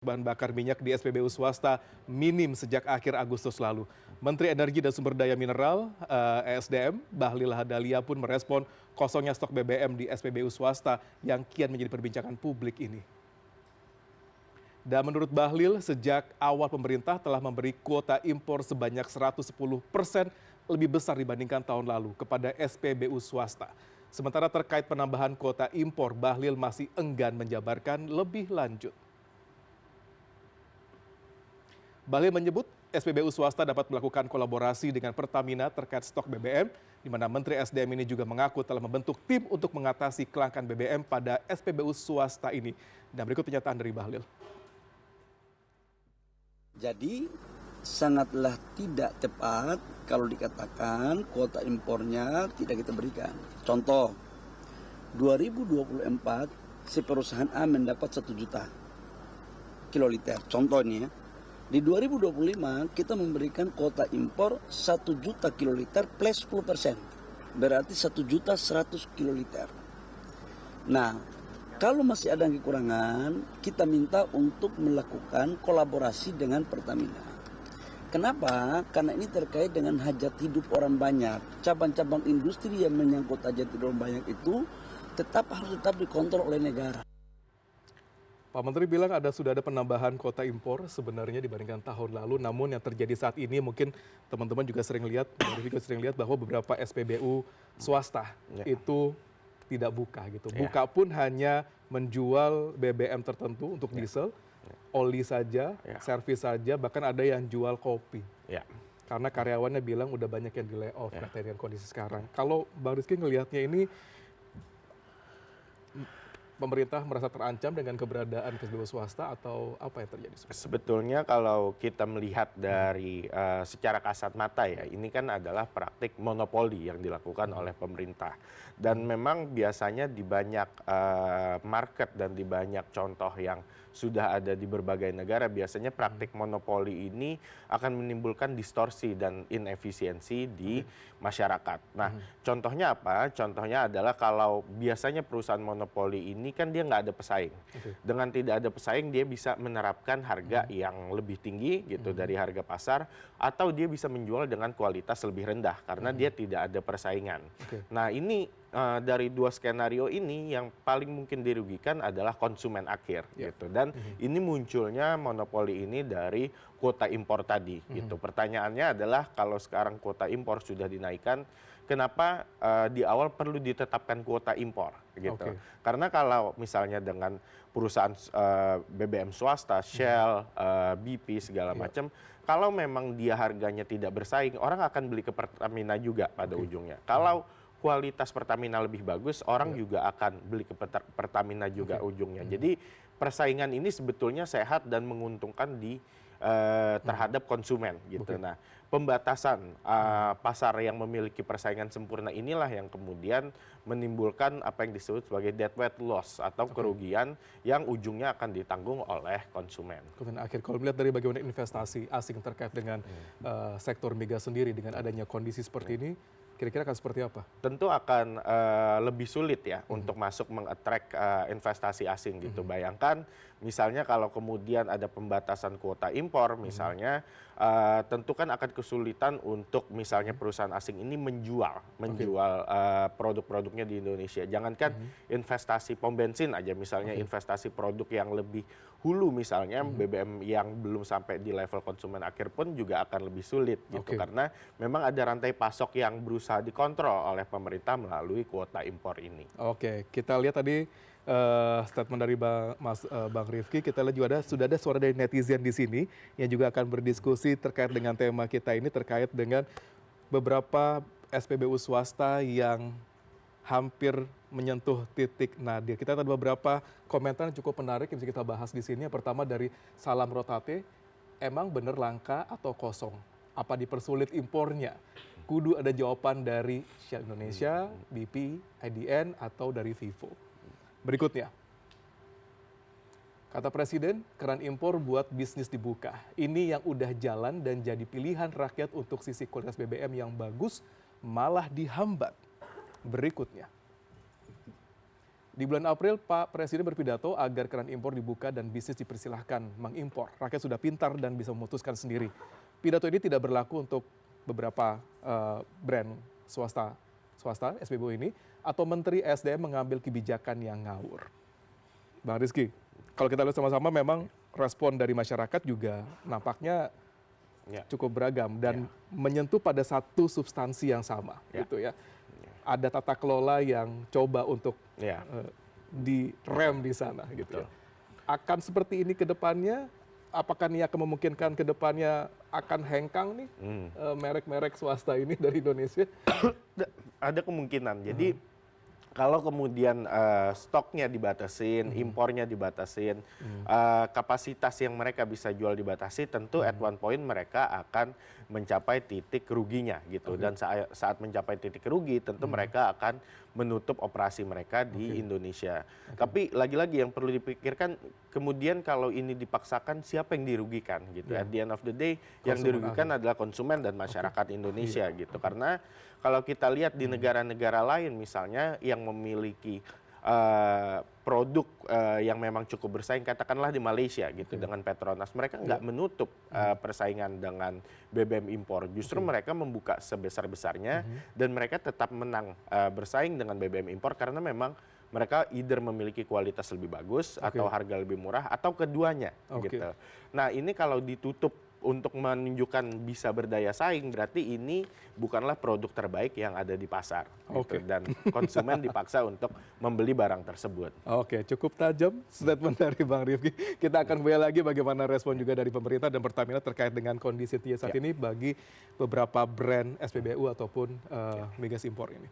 Bahan bakar minyak di SPBU swasta minim sejak akhir Agustus lalu. Menteri Energi dan Sumber Daya Mineral (ESDM) Bahlil Lahadalia pun merespon kosongnya stok BBM di SPBU swasta yang kian menjadi perbincangan publik ini. Dan menurut Bahlil, sejak awal pemerintah telah memberi kuota impor sebanyak 110% lebih besar dibandingkan tahun lalu kepada SPBU swasta. Sementara terkait penambahan kuota impor, Bahlil masih enggan menjabarkan lebih lanjut. Bahlil menyebut SPBU swasta dapat melakukan kolaborasi dengan Pertamina terkait stok BBM, di mana Menteri SDM ini juga mengaku telah membentuk tim untuk mengatasi kelangkaan BBM pada SPBU swasta ini. Dan berikut pernyataan dari Bahlil. Jadi sangatlah tidak tepat kalau dikatakan kuota impornya tidak kita berikan. Contoh, 2024 si perusahaan A mendapat 1 juta kiloliter. Contohnya, di 2025 kita memberikan kuota impor 1 juta kiloliter plus 10%. Berarti 1.100.000 kiloliter. Nah, kalau masih ada kekurangan, kita minta untuk melakukan kolaborasi dengan Pertamina. Kenapa? Karena ini terkait dengan hajat hidup orang banyak. Cabang-cabang industri yang menyangkut hajat hidup orang banyak itu harus tetap dikontrol oleh negara. Pak Menteri bilang sudah ada penambahan kuota impor sebenarnya dibandingkan tahun lalu, namun yang terjadi saat ini mungkin teman-teman juga sering lihat, bahwa beberapa SPBU swasta itu tidak buka gitu. Buka pun hanya menjual BBM tertentu untuk diesel, oli saja, servis saja, bahkan ada yang jual kopi. Karena karyawannya bilang udah banyak yang di layoff dengan kondisi sekarang. Kalau Bang Rizky ngelihatnya ini, pemerintah merasa terancam dengan keberadaan SPBU swasta atau apa yang terjadi? Sebetulnya kalau kita melihat dari secara kasat mata ya, ini kan adalah praktik monopoli yang dilakukan oleh pemerintah. Dan memang biasanya di banyak market dan di banyak contoh yang sudah ada di berbagai negara, biasanya praktik monopoli ini akan menimbulkan distorsi dan inefisiensi di masyarakat. Nah, contohnya apa? Contohnya adalah kalau biasanya perusahaan monopoli ini kan dia nggak ada pesaing. Dengan tidak ada pesaing, dia bisa menerapkan harga yang lebih tinggi gitu dari harga pasar, atau dia bisa menjual dengan kualitas lebih rendah karena dia tidak ada persaingan. Nah, ini dari dua skenario ini yang paling mungkin dirugikan adalah konsumen akhir gitu. Dan ini munculnya monopoli ini dari kuota impor tadi gitu. Pertanyaannya adalah kalau sekarang kuota impor sudah dinaikkan, kenapa di awal perlu ditetapkan kuota impor gitu? Karena kalau misalnya dengan perusahaan BBM swasta, Shell, BP segala macam, kalau memang dia harganya tidak bersaing, orang akan beli ke Pertamina juga pada ujungnya. Kalau kualitas Pertamina lebih bagus, orang juga akan beli ke Pertamina juga ujungnya. Jadi persaingan ini sebetulnya sehat dan menguntungkan terhadap konsumen gitu. Nah, pembatasan pasar yang memiliki persaingan sempurna inilah yang kemudian menimbulkan apa yang disebut sebagai deadweight loss atau kerugian yang ujungnya akan ditanggung oleh konsumen. Akhir, kalau melihat dari bagaimana investasi asing terkait dengan sektor migas sendiri dengan adanya kondisi seperti ini, kira-kira akan seperti apa? Tentu akan lebih sulit ya untuk masuk meng-attract investasi asing gitu. Bayangkan misalnya kalau kemudian ada pembatasan kuota impor misalnya, tentu kan akan kesulitan untuk misalnya perusahaan asing ini menjual produk-produknya di Indonesia. Jangankan investasi pom bensin aja misalnya, investasi produk yang lebih hulu misalnya, BBM yang belum sampai di level konsumen akhir pun juga akan lebih sulit gitu. Karena memang ada rantai pasok yang berusaha dikontrol oleh pemerintah melalui kuota impor ini. Kita lihat tadi statement dari Bang Rifki. Kita lihat juga sudah ada suara dari netizen di sini yang juga akan berdiskusi terkait dengan tema kita ini, terkait dengan beberapa SPBU swasta yang hampir menyentuh titik nadir. Kita ada beberapa komentar yang cukup menarik yang bisa kita bahas di sini. Yang pertama dari Salam Rotate, emang bener langka atau kosong? Apa dipersulit impornya? Kudu ada jawaban dari Shell Indonesia, BP, IDN, atau dari Vivo. Berikutnya, kata Presiden, keran impor buat bisnis dibuka. Ini yang udah jalan dan jadi pilihan rakyat untuk sisi kualitas BBM yang bagus, malah dihambat. Berikutnya, Di bulan April, Pak Presiden berpidato agar keran impor dibuka dan bisnis dipersilahkan mengimpor. Rakyat sudah pintar dan bisa memutuskan sendiri. Pidato ini tidak berlaku untuk beberapa brand swasta SPBU ini, atau Menteri SDM mengambil kebijakan yang ngawur. Bang Rizky, kalau kita lihat sama-sama memang respon dari masyarakat juga nampaknya cukup beragam dan menyentuh pada satu substansi yang sama, gitu ya. Ada tata kelola yang coba untuk direm di sana, gitu. Akan seperti ini ke depannya? Apakah ini akan memungkinkan ke depannya akan hengkang nih merek-merek swasta ini dari Indonesia? Ada kemungkinan. Jadi kalau kemudian stoknya dibatasin, impornya dibatasin, kapasitas yang mereka bisa jual dibatasi, tentu at one point mereka akan mencapai titik ruginya gitu. Dan saat mencapai titik rugi, tentu mereka akan menutup operasi mereka di Indonesia. Tapi lagi-lagi yang perlu dipikirkan, kemudian kalau ini dipaksakan, siapa yang dirugikan gitu. At the end of the day, yang dirugikan adalah konsumen dan masyarakat Indonesia gitu. Karena kalau kita lihat di negara-negara lain misalnya yang memiliki produk yang memang cukup bersaing, katakanlah di Malaysia gitu dengan Petronas, mereka nggak menutup persaingan dengan BBM impor, justru mereka membuka sebesar-besarnya dan mereka tetap menang bersaing dengan BBM impor karena memang mereka either memiliki kualitas lebih bagus atau harga lebih murah atau keduanya gitu. Nah ini kalau ditutup untuk menunjukkan bisa berdaya saing, berarti ini bukanlah produk terbaik yang ada di pasar. Gitu. Dan konsumen dipaksa untuk membeli barang tersebut. Oke, cukup tajam statement dari Bang Rifki. Kita akan kembali lagi bagaimana respon juga dari pemerintah dan Pertamina terkait dengan kondisi saat ini bagi beberapa brand SPBU ataupun migas impor ini.